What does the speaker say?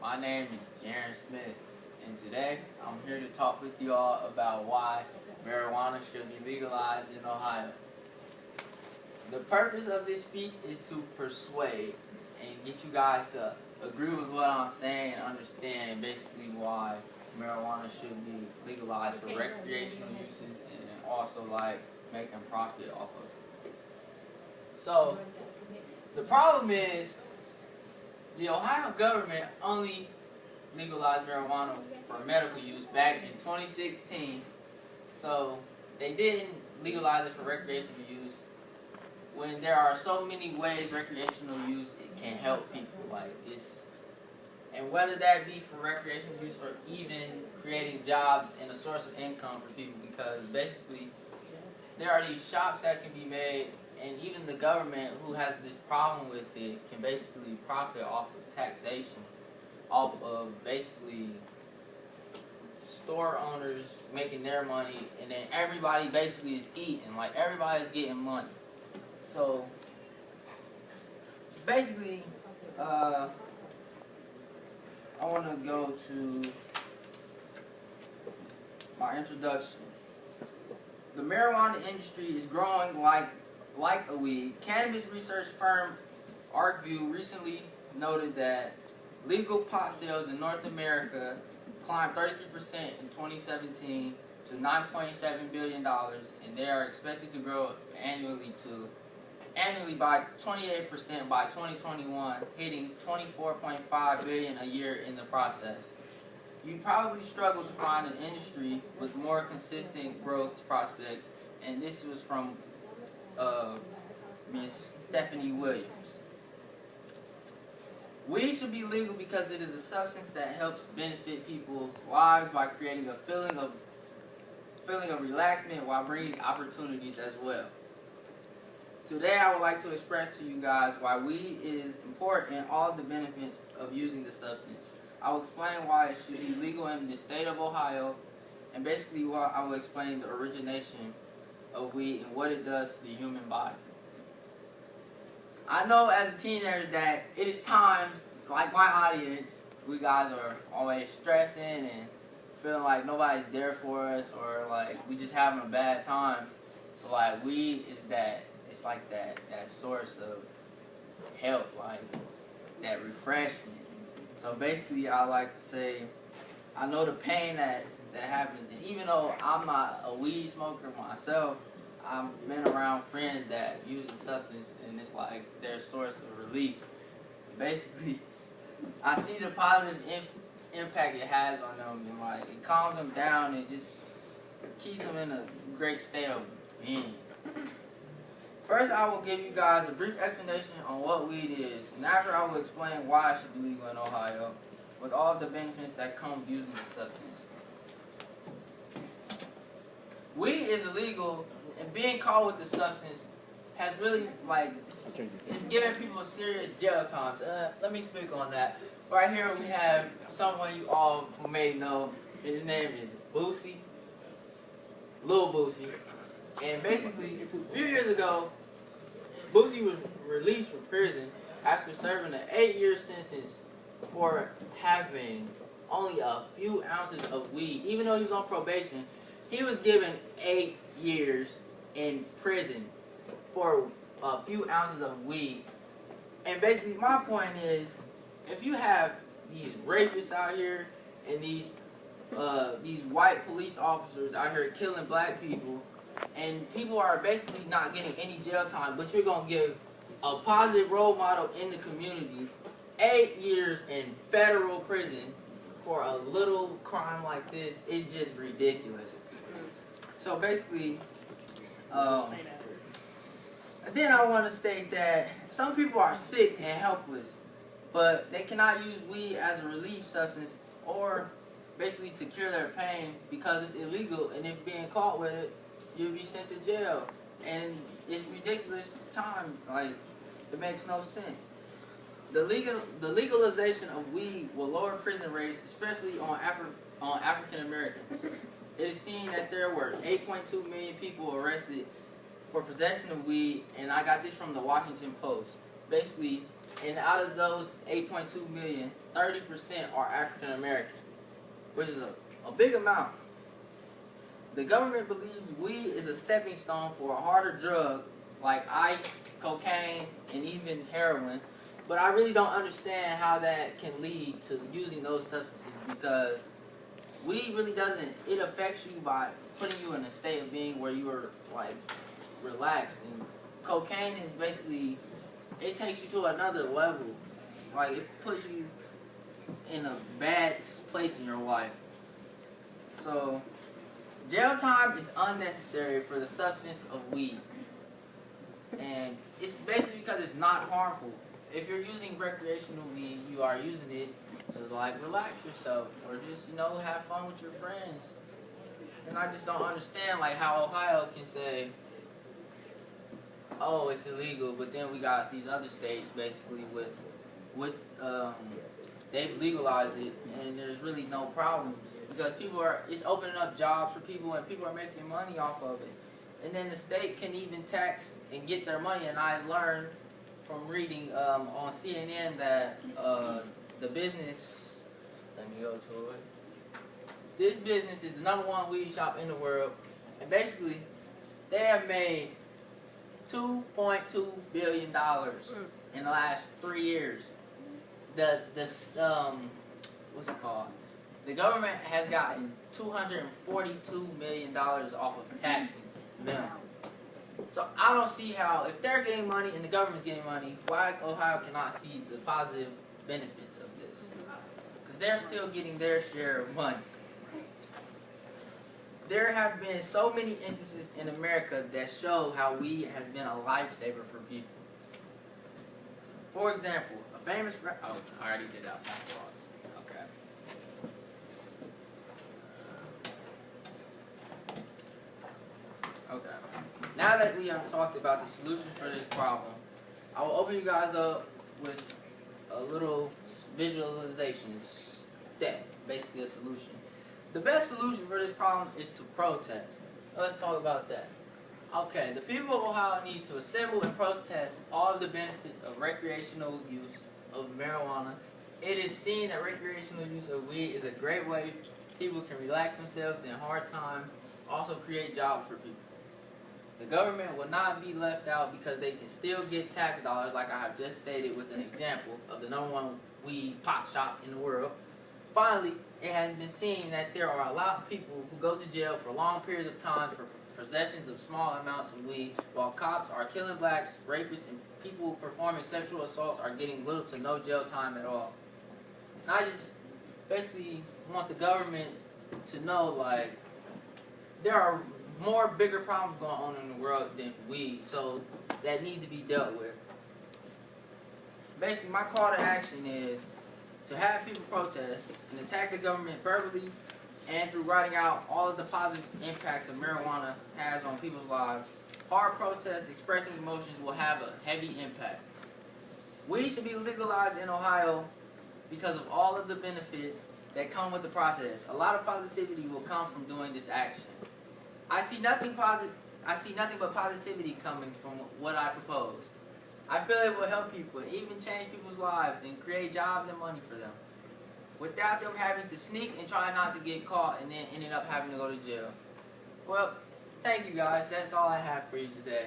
My name is Aaron Smith, and today I'm here to talk with you all about why marijuana should be legalized in Ohio. The purpose of this speech is to persuade and get you guys to agree with what I'm saying and understand basically why marijuana should be legalized for recreational uses and also like making profit off of it. So the problem is the Ohio government only legalized marijuana for medical use back in 2016. So they didn't legalize it for recreational use when there are so many ways recreational use it can help people. And whether that be for recreational use or even creating jobs and a source of income for people, because basically there are these shops that can be made, and even the government, who has this problem with it, can basically profit off of taxation, off of basically store owners making their money, and then everybody basically is eating, like everybody's getting money. So basically, I want to go to my introduction. The marijuana industry is growing like a weed. Cannabis research firm ArcView recently noted that legal pot sales in North America climbed 33% in 2017 to $9.7 billion, and they are expected to grow annually by 28% by 2021, hitting $24.5 billion a year in the process. You probably struggle to find an industry with more consistent growth prospects, and this was from Ms. Stephanie Williams. Weed should be legal because it is a substance that helps benefit people's lives by creating a feeling of relaxation while bringing opportunities as well. Today I would like to express to you guys why weed is important and all the benefits of using the substance. I will explain why it should be legal in the state of Ohio, and basically I will explain the origination of weed and what it does to the human body. I know as a teenager that it is times, like my audience, we guys are always stressing and feeling like nobody's there for us, or like we just having a bad time. So like weed is that, it's like that source of help, like that refreshment. So basically I like to say, I know the pain that happens, and even though I'm not a weed smoker myself, I've been around friends that use the substance, and it's like their source of relief. Basically, I see the positive impact it has on them, and like it calms them down and just keeps them in a great state of being. First, I will give you guys a brief explanation on what weed is, and after I will explain why it should be legal in Ohio, with all of the benefits that come with using the substance. Weed is illegal, and being caught with the substance has really, it's giving people serious jail times. Let me speak on that. Right here we have someone you all may know. His name is Boosie, Lil Boosie. And basically, a few years ago, Boosie was released from prison after serving an 8-year sentence for having only a few ounces of weed. Even though he was on probation, he was given 8 years in prison for a few ounces of weed. And basically, my point is, if you have these rapists out here and these white police officers out here killing black people, and people are basically not getting any jail time, but you're going to give a positive role model in the community 8 years in federal prison for a little crime like this, it's just ridiculous. So basically, then I want to state that some people are sick and helpless, but they cannot use weed as a relief substance or basically to cure their pain because it's illegal, and if being caught with it, you'll be sent to jail. And it's ridiculous time, like, it makes no sense. The legalization of weed will lower prison rates, especially on African Americans. It is seen that there were 8.2 million people arrested for possession of weed, and I got this from the Washington Post. Basically, And out of those 8.2 million, 30% are African American, which is a big amount. The government believes weed is a stepping stone for a harder drug like ice, cocaine, and even heroin. But I really don't understand how that can lead to using those substances, because weed really doesn't, it affects you by putting you in a state of being where you are like relaxed. And cocaine is basically, it takes you to another level. Like, it puts you in a bad place in your life. So jail time is unnecessary for the substance of weed. And it's basically because it's not harmful. If you're using recreational weed, you are using it to like relax yourself or just, you know, have fun with your friends. And I just don't understand like how Ohio can say, oh, it's illegal, but then we got these other states basically with they've legalized it, and there's really no problems because it's opening up jobs for people, and people are making money off of it. And then the state can even tax and get their money. And I learned from reading on CNN that the business, let me go to it. This business is the #1 weed shop in the world, and basically they have made $2.2 billion in the last 3 years. What's it called? The government has gotten $242 million off of taxing them. So I don't see how, if they're getting money and the government's getting money, why Ohio cannot see the positive benefits of this? Because they're still getting their share of money. There have been so many instances in America that show how weed has been a lifesaver for people. For example, a famous oh, I already did that one. Okay. Okay. Now that we have talked about the solutions for this problem, I will open you guys up with a little visualization step, basically a solution. The best solution for this problem is to protest. Let's talk about that. Okay, the people of Ohio need to assemble and protest all of the benefits of recreational use of marijuana. It is seen that recreational use of weed is a great way people can relax themselves in hard times, also create jobs for people. The government will not be left out because they can still get tax dollars, like I have just stated with an example of the #1 weed pot shop in the world. Finally, it has been seen that there are a lot of people who go to jail for long periods of time for possessions of small amounts of weed, while cops are killing blacks, rapists, and people performing sexual assaults are getting little to no jail time at all. And I just basically want the government to know, like, there are more bigger problems going on in the world than weed, so that need to be dealt with. Basically, my call to action is to have people protest and attack the government verbally and through writing out all of the positive impacts of marijuana has on people's lives. Hard protests expressing emotions will have a heavy impact. Weed should be legalized in Ohio because of all of the benefits that come with the process. A lot of positivity will come from doing this action. I see nothing but positivity coming from what I propose. I feel it will help people, even change people's lives and create jobs and money for them, without them having to sneak and try not to get caught and then ending up having to go to jail. Well, thank you guys. That's all I have for you today.